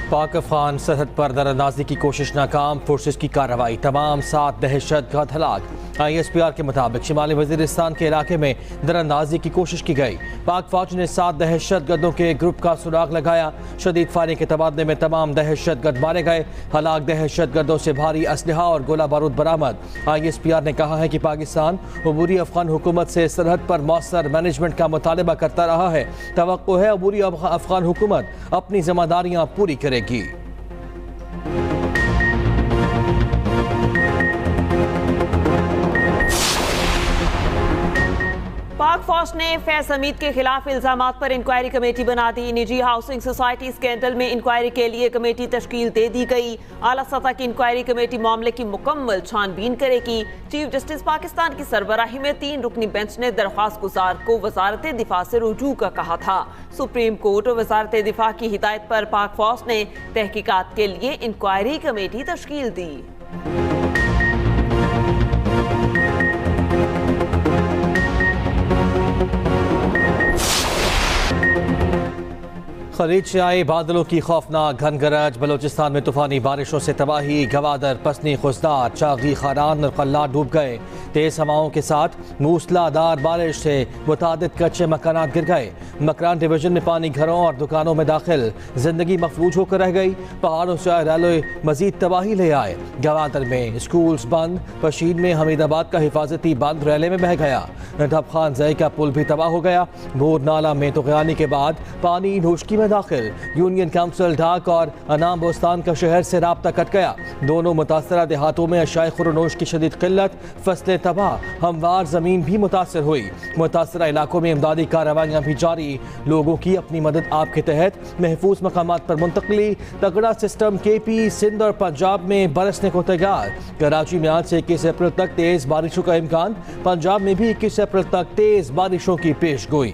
पाक अफगान सरहद पर दरअंदाजी की कोशिश नाकाम, फोर्सेस की कार्रवाई, तमाम 7 दहशतगर्द हलाक। ISPR के मुताबिक शिमाली वजीरिस्तान के इलाके में दरअंदाजी की कोशिश की गई। पाक फौज ने 7 दहशतगर्दों के ग्रुप का सुराग लगाया। शदीद फायरिंग के तबादले में तमाम दहशतगर्द मारे गए। हलाक दहशतगर्दों से भारी असलहा और गोला बारूद बरामद। ISPR ने कहा है कि पाकिस्तान अबूरी अफगान हुकूमत से सरहद पर मौसर मैनेजमेंट का मुतालबा करता रहा है। तवक्को है अबूरी अफगान हुकूमत अपनी जिम्मेदारियां पूरी करेगी। पाक फौज ने फैज हमीद के खिलाफ इल्जामात पर इंक्वायरी कमेटी बना दी। निजी हाउसिंग सोसाइटी स्कैंडल में इंक्वायरी के लिए कमेटी तश्कील दे दी गई। आला सतह की इंक्वायरी कमेटी मामले की मुकम्मल छानबीन करेगी। चीफ जस्टिस पाकिस्तान की सरबराही में 3 रुकनी बेंच ने दरख्वास्त गुजार को वजारत दिफा से रुजू का कहा था। सुप्रीम कोर्ट और वजारत दिफा की हिदायत पर पाक फौज ने तहकीकात के लिए इंक्वायरी कमेटी तश्कील दी। खलीज से आए बादलों की खौफनाक घनगरज, बलोचिस्तान में तूफानी बारिशों से तबाही। गवादर, पसनी, खुशदार, चागी, खारान और कल्ला डूब गए। तेज हवाओं के साथ मूसलाधार बारिश से मुतादिद कच्चे मकानात गिर गए। मकरान डिवीजन में पानी घरों और दुकानों में दाखिल, जिंदगी मफलूज होकर रह गई। पहाड़ों से आए रैले मजीद तबाही ले आए। गवादर में स्कूल्स बंद, पशीन में हमीदाबाद का हिफाजती बंद रैले में बह गया। ढब खान जई का पुल भी तबाह हो गया। भूर नाला में तुगयानी के बाद पानी नोशकी में दाखिल। यूनियन काउंसिल ढाक और अनाम बोस्तान का शहर से राब्ता कट गया। दोनों मुतासरा देहातों में अशाए खुरनोश की शदीद किल्लत, फसलें तबाह, हमवार जमीन भी मुतासर हुई। मुतासरा इलाकों में इमदादी कार्रवाइयाँ भी जारी। लोगों की अपनी मदद आपके तहत महफूज मकामात पर मुंतकली। तगड़ा सिस्टम KP, सिंध और पंजाब में बरसने को तैयार। कराची में आज से 21 अप्रैल तक तेज बारिशों का इम्कान। पंजाब में भी 21 अप्रैल तक तेज बारिशों की पेशगोई।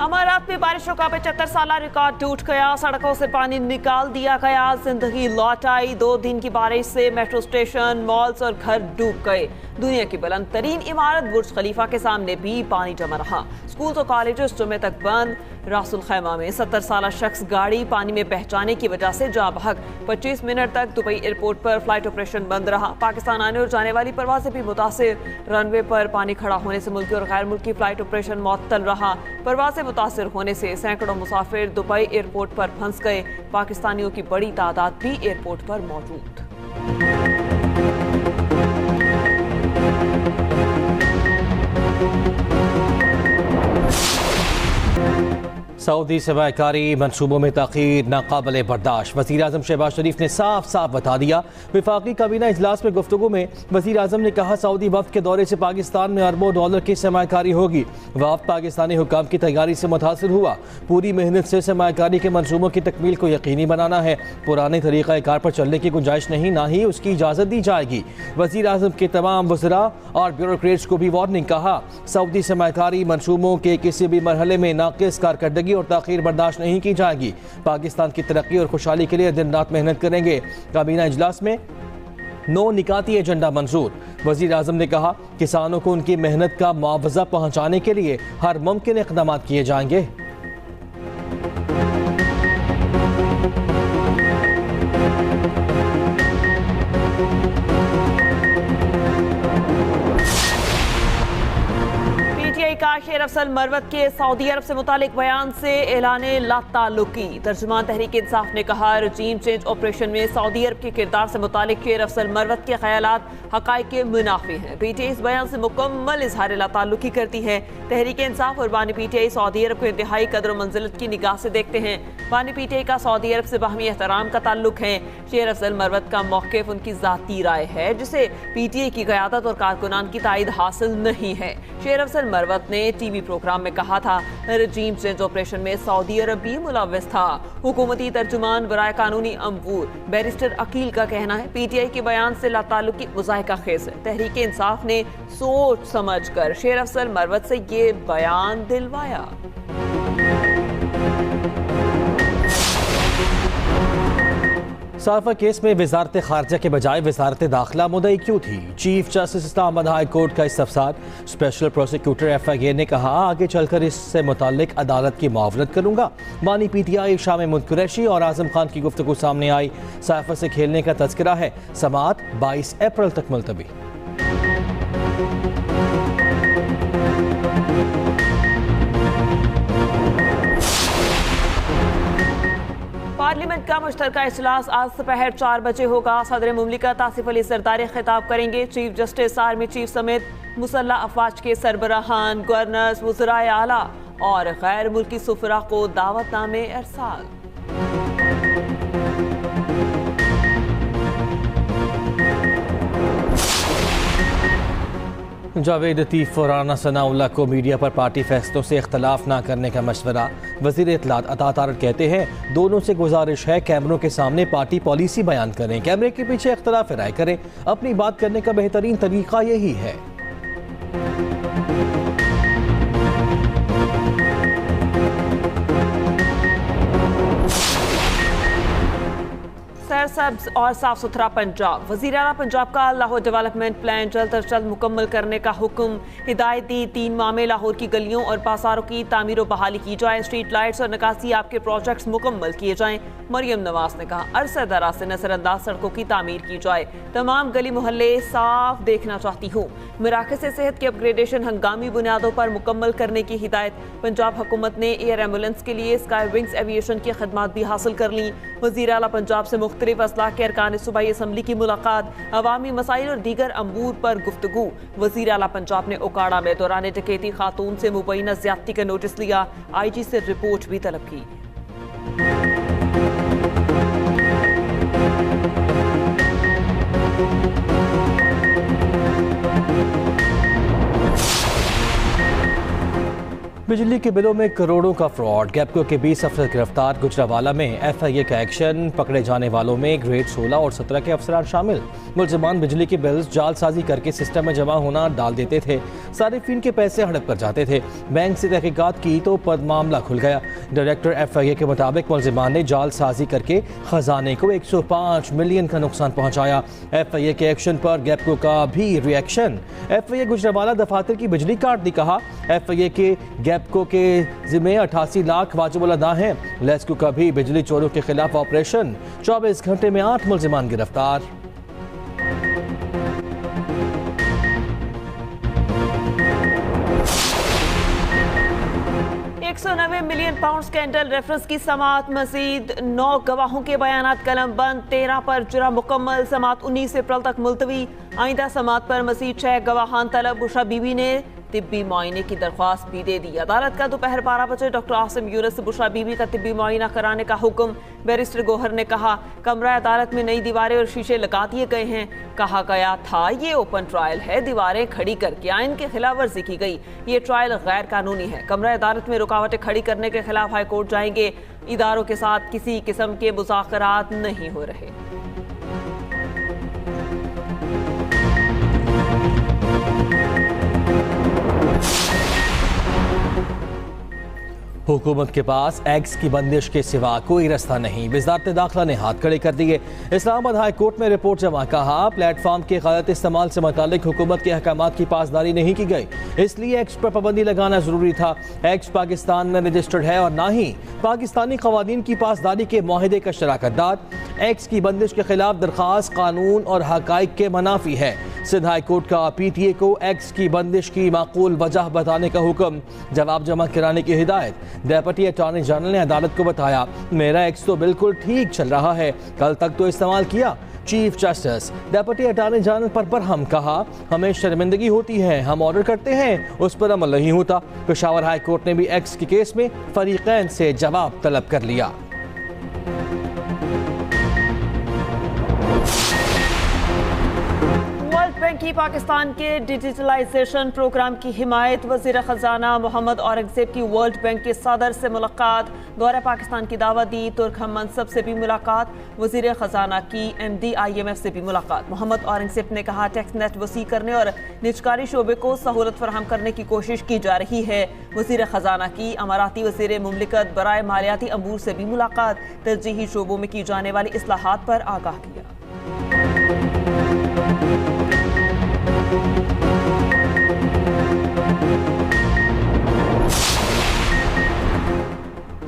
अमारात में बारिशों का 75 साल रिकॉर्ड टूट गया। सड़कों से पानी निकाल दिया गया। जिंदगी लौट आई। 2 दिन की बारिश से मेट्रो स्टेशन, मॉल्स और घर डूब गए। दुनिया की बुलंद तरीन इमारत बुर्ज खलीफा के सामने भी पानी जमा रहा। स्कूल और कॉलेजेस जुमे तक बंद। रासुल खैमा में 70 साल शख्स गाड़ी पानी में बह जाने की वजह से जा बहक। 25 मिनट तक दुबई एयरपोर्ट पर फ्लाइट ऑपरेशन बंद रहा। पाकिस्तान आने और जाने वाली परवाजें भी मुतासिर। रनवे पर पानी खड़ा होने से मुल्की और गैर मुल्की फ्लाइट ऑपरेशन मुअत्तल रहा। परवाजें मुतासिर होने से सैकड़ों मुसाफिर दुबई एयरपोर्ट पर फंस गए। पाकिस्तानियों की बड़ी तादाद भी एयरपोर्ट पर मौजूद। सऊदी सरमायाकारी मनसूबों में ताख़ीर नाकाबिले बर्दाश्त। वज़ीर आज़म शहबाज शरीफ ने साफ साफ बता दिया। वफाकी काबीना इजलास में गुफ्तगू में वज़ीर आज़म ने कहा, सऊदी वफ़द के दौरे से पाकिस्तान में अरबों डॉलर की सरमायाकारी होगी। वफ़द पाकिस्तानी हुकाम की तैयारी से मुतासिर हुआ। पूरी मेहनत से सरमायाकारी के मनसूबों की तकमील को यकीनी बनाना है। पुराने तरीक़ा कार पर चलने की गुंजाइश नहीं, ना ही उसकी इजाज़त दी जाएगी। वज़ीर आज़म के तमाम वज़रा और ब्यूरोक्रेट्स को भी वार्निंग। कहा, सऊदी सरमायाकारी मनसूबों के किसी भी मरहले में नाक़िस कारकर्दगी और ताख़ीर बर्दाश्त नहीं की जाएगी। पाकिस्तान की तरक्की और खुशहाली के लिए दिन रात मेहनत करेंगे। काबीना इजलास में 9 निकाती एजेंडा मंजूर। वज़ीर आज़म ने कहा, किसानों को उनकी मेहनत का मुआवजा पहुँचाने के लिए हर मुमकिन इक़दाम किए जाएंगे। का शेर अफसल मरवत के सऊदी अरब से मुतालिक बयान से ऐलाने लाताल्लुकी। तर्जुमान तहरीक इंसाफ ने कहा, रजीम चेंज ऑपरेशन में सऊदी अरब के किरदार से मुतालिक शेर अफसल मरवत के ख्यालात हक़ाइक़ के मुनाफी हैं। PTI इस बयान से मुकम्मल इजहार लाताल्लुकी करती है। तहरीक इंसाफ और बानी PTI सऊदी अरब को इंतहाई कदर मंजिलत की निगाह से देखते हैं। बानी PTI का सऊदी अरब से बाहमी एहतराम का ताल्लुक है। शेर अफसल मरवत का मौक़िफ़ उनकी ज़ाती राय है, जिसे PTI की क़यादत और कारकुनान की तायद हासिल नहीं है। शेर अफसल मरवत ने टीवी प्रोग्राम में कहा था, रजीम चेंज ऑपरेशन में सऊदी अरब भी मुलव्वस था। हुकूमती तर्जुमान बराए कानूनी अमूर बैरिस्टर अकील का कहना है, PTI के बयान से लाताल्लुकी मुज़ाहिका खेज़ है। तहरीक इंसाफ ने सोच समझ कर शेर अफसल मरवत से ये बयान दिलवाया। साफा केस में वजारत खारजा के बजाय वजारत दाखिला मुद्दई क्यों थी? Chief justice Islamabad high court का इस्तफसार। स्पेशल प्रोसिक्यूटर FIA ने कहा आगे चलकर इससे मुताल्लिक अदालत की मुआवनत करूंगा। बानी PTI शाम मुल्क कुरैशी और आजम खान की गुफ्तगू सामने आई। साफा से खेलने का तज़किरा है। समाअत 22 अप्रैल तक मुलतवी। पार्लियामेंट का मुश्तरका इजलास आज दोपहर 4 बजे होगा। सदर मुमलिकत आसिफ अली जरदारी खिताब करेंगे। चीफ जस्टिस, आर्मी चीफ समेत मुसल्लह अफवाज के सरबराहान, गवर्नर्स, वज़राए आला और गैर मुल्की सुफरा को दावतनामे अरसाल। जावेद लतीफ़ और राना सनाउल्लाह को मीडिया पर पार्टी फैसलों से इख्तलाफ ना करने का मशवरा। वज़ीर इत्तलात अता तारड़ कहते हैं दोनों से गुजारिश है कैमरों के सामने पार्टी पॉलिसी बयान करें, कैमरे के पीछे इख्तलाफ राय करें। अपनी बात करने का बेहतरीन तरीका यही है। सब्ज और साफ सुथरा पंजाब। वज़ीर आला पंजाब का लाहौर डेवलपमेंट प्लान जल्द अज जल्द मुकम्मल करने का हुक्म। हिदायत दी 3 माह में लाहौर की गलियों और बाजारों की तामीर और बहाली की जाए। स्ट्रीट लाइट्स और नकासी आपके प्रोजेक्ट्स मुकम्मल किए जाएं। मरियम नवाज ने कहा अरसे दराज से नजरअंदाज सड़कों की तामीर की जाए। तमाम गली मोहल्ले साफ देखना चाहती हूँ। मराकज़ से सेहत की अपग्रेडेशन हंगामी बुनियादों पर मुकम्मल करने की हिदायत। पंजाब हुकूमत ने एयर एम्बुलेंस के लिए स्काई विंग्स एविएशन की खदमात भी हासिल कर ली। वज़ीर आला पंजाब से मुख्तलिफ अजला के अरकान सूबाई असम्बली की मुलाकात। अवामी मसाइल और दीगर अमूर पर गुफ्तगू। वज़ीर आला पंजाब ने ओकाड़ा में दौरान डकैती खातून से मुबैना ज्यादती का नोटिस लिया। IG से रिपोर्ट भी तलब की। बिजली के बिलों में करोड़ों का फ्रॉड। गैपको के 20 अफसर गिरफ्तार। गुजरावाला में FIA का एक्शन। पकड़े जाने वालों में ग्रेड 16 और 17 के अफसरान शामिल। मुलजमान बिजली के बिल्स जालसाजी करके सिस्टम में जमा होना डाल देते थे। सारिफीन के पैसे हड़प कर जाते थे। बैंक से तहकीकात की तो मामला खुल गया। डायरेक्टर FIA के मुताबिक मुलजमान ने जालसाजी करके खजाने को 105 मिलियन का नुकसान पहुंचाया। FIA के एक्शन पर गैपको का भी रिएक्शन। FIA गुजरावाला दफातर की बिजली काट दी। कहा FIA के गैपको के जिम्मे 88 लाख वाजिबुल अदा हैं। लेस्को का भी बिजली चोरों के खिलाफ ऑपरेशन। 24 घंटे में 8 मुलजिमान गिरफ्तार। 190 मिलियन पाउंड स्कैंडल रेफरेंस की समाअत मजीद। 9 गवाहों के बयानात कलम बंद। 13 पर जुरा मुकम्मल। समाअत 19 अप्रैल तक मुलतवी। आइंदा समाअत पर मजीद 6 गवाहान तलब। बुशरा बीबी ने तिब्बी मुआयने की दरख्वास्त भी दे दी। अदालत का दोपहर 12 बजे डॉक्टर आसिम यूनुस से बुशरा बीबी का तिब्बी मुआयना कराने का हुक्म। बैरिस्टर गोहर ने कहा कमरा अदालत में नई दीवारें और शीशे लगा दिए गए हैं। कहा गया था ये ओपन ट्रायल है, दीवारें खड़ी करके आइन की खिलाफ वर्जी की गई। ये ट्रायल गैर कानूनी है। कमरा अदालत में रुकावटें खड़ी करने के खिलाफ हाई कोर्ट जाएंगे। इदारों के साथ किसी किस्म के मुज़ाकरात नहीं हो रहे। हुकूमत के पास एक्स की बंदिश के सिवा कोई रास्ता नहीं। वजारत दाखिला ने हाथ खड़े कर दिए। इस्लामाबाद हाई कोर्ट में रिपोर्ट जमा। कहा प्लेटफॉर्म के गलत इस्तेमाल से मुतालिक हुकूमत के अहकामात की पासदारी नहीं की गई, इसलिए एक्स पर पाबंदी लगाना जरूरी था। एक्स पाकिस्तान में रजिस्टर्ड है और ना ही पाकिस्तानी कवानीन की पासदारी के मुआहदे का शराकतदार। एक्स की बंदिश के खिलाफ दरख्वास्त कानून और हकाइक के मनाफी है। सिंध हाई कोर्ट का PTA को एक्स की बंदिश की माकूल वजह बताने का हुक्म। जवाब जमा कराने की हिदायत। डेप्यूटी अटॉर्नी जनरल ने अदालत को बताया मेरा एक्स तो बिल्कुल ठीक चल रहा है, कल तक तो इस्तेमाल किया। Chief justice deputy attorney general पर बरहम। कहा हमें शर्मिंदगी होती है, हम ऑर्डर करते हैं उस पर अमल नहीं होता। पेशावर हाई कोर्ट ने भी एक्स के केस में फरीकैन से जवाब तलब कर लिया। बैंक की पाकिस्तान के डिजिटलाइजेशन प्रोग्राम की हिमायत। वज़ीर ख़जाना मोहम्मद औरंगज़ेब की वर्ल्ड बैंक के सदर से मुलाकात। दौरा पाकिस्तान की दावत दी। तुर्क हम मनसब से भी मुलाकात। वज़ीर ख़जाना की MD IMF से भी मुलाकात। मोहम्मद औरंगज़ेब ने कहा टैक्स नेट वसी करने और निजकारी शोबे को सहूलत फराहम करने की कोशिश की जा रही है। वज़ीर ख़जाना की अमाराती वज़ीर मुमलिकत बराए मालियाती अमूर से भी मुलाकात। तरजीही शोबों में की जाने वाली इस्लाहात पर आगाह किया।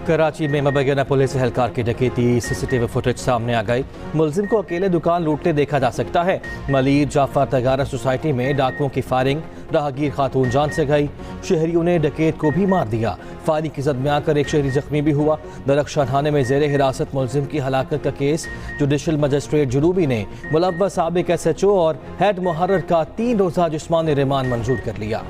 कराची में मुबैना पुलिस एहलकार की डकैती CCTV फुटेज सामने आ गई। मुलजिम को अकेले दुकान लूटते देखा जा सकता है। मलीर जाफर तगारा सोसाइटी में डाकुओं की फायरिंग, राहगीर खातून जान से गई। शहरियों ने डकैत को भी मार दिया। फायरिंग की जद में आकर एक शहरी जख्मी भी हुआ। दरख्शान थाने में जेर हिरासत मुलजिम की हलाकत का केस जुडिशल मजिस्ट्रेट जुनूबी ने मुलव्वस साबिक SHO और हेड मुहर्रर का 3 रोज़ा जिस्मानी रिमांड मंजूर कर लिया।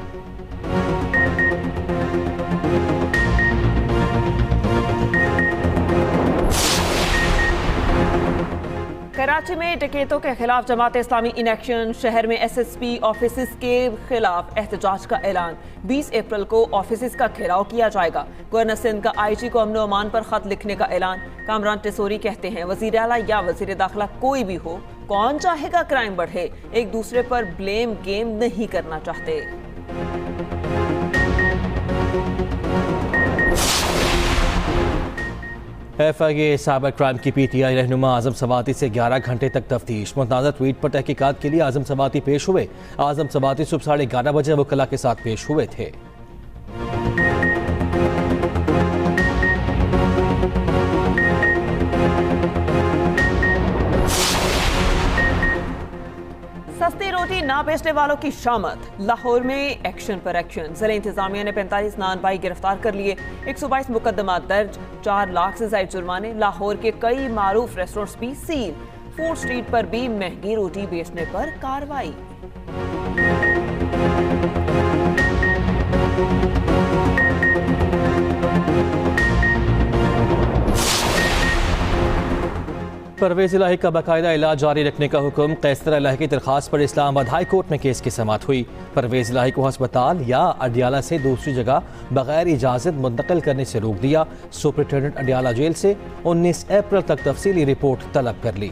कराची में डकैतों के खिलाफ जमात इस्लामी इन एक्शन। शहर में SSP ऑफिस के खिलाफ एहतजाज का ऐलान। 20 अप्रैल को ऑफिस का घेराव किया जाएगा। गवर्नर सिंध का IG को अमन अमान पर खत लिखने का ऐलान। कामरान टेसोरी कहते हैं वजीर आला या वजीर दाखिला कोई भी हो, कौन चाहेगा क्राइम बढ़े। एक दूसरे पर ब्लेम गेम नहीं करना चाहते। FIA साइबर क्राइम की PTI रहनुमा आजम सवाती से 11 घंटे तक तफ्तीश। मुतनाज़ा ट्वीट पर तहकीकात के लिए आजम सवाती पेश हुए। आजम सवाती सुबह 11:30 बजे वकला के साथ पेश हुए थे। सस्ती रोटी ना बेचने वालों की शामत। लाहौर में एक्शन पर एक्शन। जिला इंतजामिया ने 45 नानबाई गिरफ्तार कर लिए। 122 मुकदमा दर्ज। 4 लाख से ज्यादा जुर्माने। लाहौर के कई मारूफ रेस्टोरेंट्स भी सील। फूड स्ट्रीट पर भी महंगी रोटी बेचने पर कार्रवाई। परवेज इलाही का बाकायदा इलाज जारी रखने का हुक्म। कैसर इलाही की दरखास्त पर इस्लामाबाद हाई कोर्ट में केस की समाअत हुई। परवेज इलाही को अस्पताल या अडियाला से दूसरी जगह बगैर इजाजत मुंतकिल करने से रोक दिया। सुपरिटेंडेंट अडियाला जेल से 19 अप्रैल तक तफसीली रिपोर्ट तलब कर ली।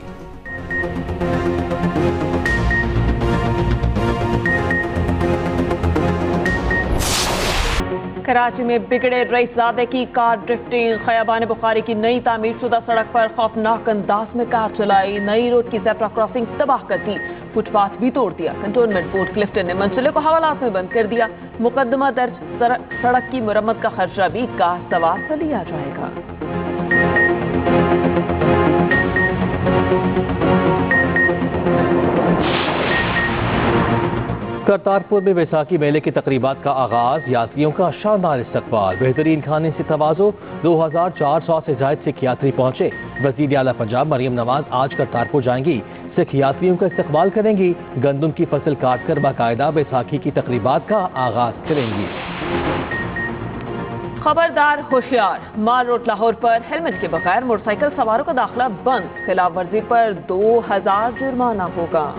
कराची में बिगड़े रईसजादे की कार ड्रिफ्टिंग। खयाबान बुखारी की नई तामीर शुदा सड़क पर खौफनाक अंदाज में कार चलाई। नई रोड की ज़ेब्रा क्रॉसिंग तबाह कर दी। फुटपाथ भी तोड़ दिया। कंटोनमेंट बोर्ड क्लिफ्टन ने मंजिले को हवालात में बंद कर दिया। मुकदमा दर्ज। सड़क की मुरम्मत का खर्चा भी कार सवार पर लिया जाएगा। करतारपुर में बैसाखी मेले की तकरीबात का आगाज। यात्रियों का शानदार इस्तकबाल। बेहतरीन खाने से तवाज़ो। 2400 से जायद सिख यात्री पहुंचे। वज़ीर आला पंजाब मरियम नवाज आज करतारपुर जाएंगी। सिख यात्रियों का इस्तकबाल करेंगी। गंदम की फसल काटकर बाकायदा बैसाखी की तकरीबात का आगाज करेंगी। खबरदार होशियार। माल रोड लाहौर पर हेलमेट के बगैर मोटरसाइकिल सवारों का दाखिला बंद। खिलाफ वर्जी पर 2000 जुर्माना होगा।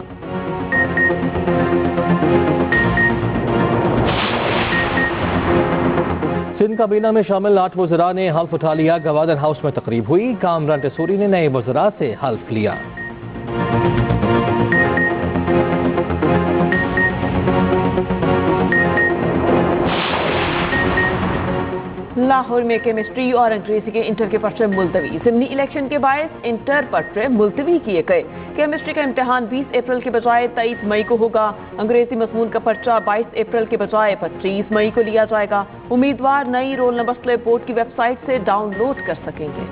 सिंध काबीना में शामिल 8 वज़रा ने हल्फ उठा लिया। गवादर हाउस में तकरीब हुई। कामरान टेसोरी ने नए वज़रा से हल्फ लिया। लाहौर में केमिस्ट्री और अंग्रेजी के इंटर के पर्चे मुलतवी। ज़िमनी इलेक्शन के बायस इंटर पर्चे मुलतवी किए गए। केमिस्ट्री का इम्तिहान 20 अप्रैल के बजाय 23 मई को होगा। अंग्रेजी मजमून का पर्चा 22 अप्रैल के बजाय 25 मई को लिया जाएगा। उम्मीदवार नई रोल नंबर स्लिप बोर्ड की वेबसाइट से डाउनलोड कर सकेंगे।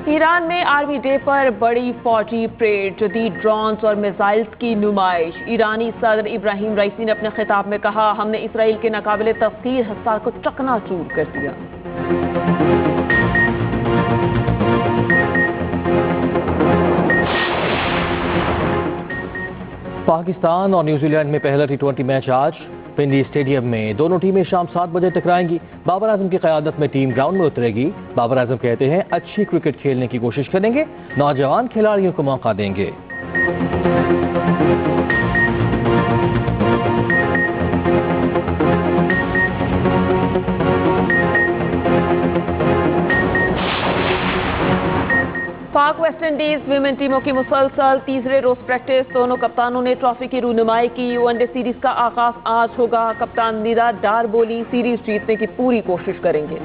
ईरान में आर्मी डे पर बड़ी फौजी परेड। जदीद ड्रोन्स और मिसाइल्स की नुमाइश। ईरानी सदर इब्राहिम राइसी ने अपने खिताब में कहा हमने इसराइल के नाकाबिले तफसीर हसार को चकनाचूर कर दिया। पाकिस्तान और न्यूजीलैंड में पहला T20 मैच आज। पिंडी स्टेडियम में दोनों टीमें शाम 7 बजे टकराएंगी। बाबर आजम की क़यादत में टीम ग्राउंड में उतरेगी। बाबर आजम कहते हैं अच्छी क्रिकेट खेलने की कोशिश करेंगे, नौजवान खिलाड़ियों को मौका देंगे। पाक वेस्टइंडीज विमेन टीमों की मुसलसल तीसरे रोज प्रैक्टिस। दोनों कप्तानों ने ट्रॉफी की रूनुमाई की। वनडे सीरीज का आगाज आज होगा। कप्तान निदा डार बोली सीरीज जीतने की पूरी कोशिश करेंगे।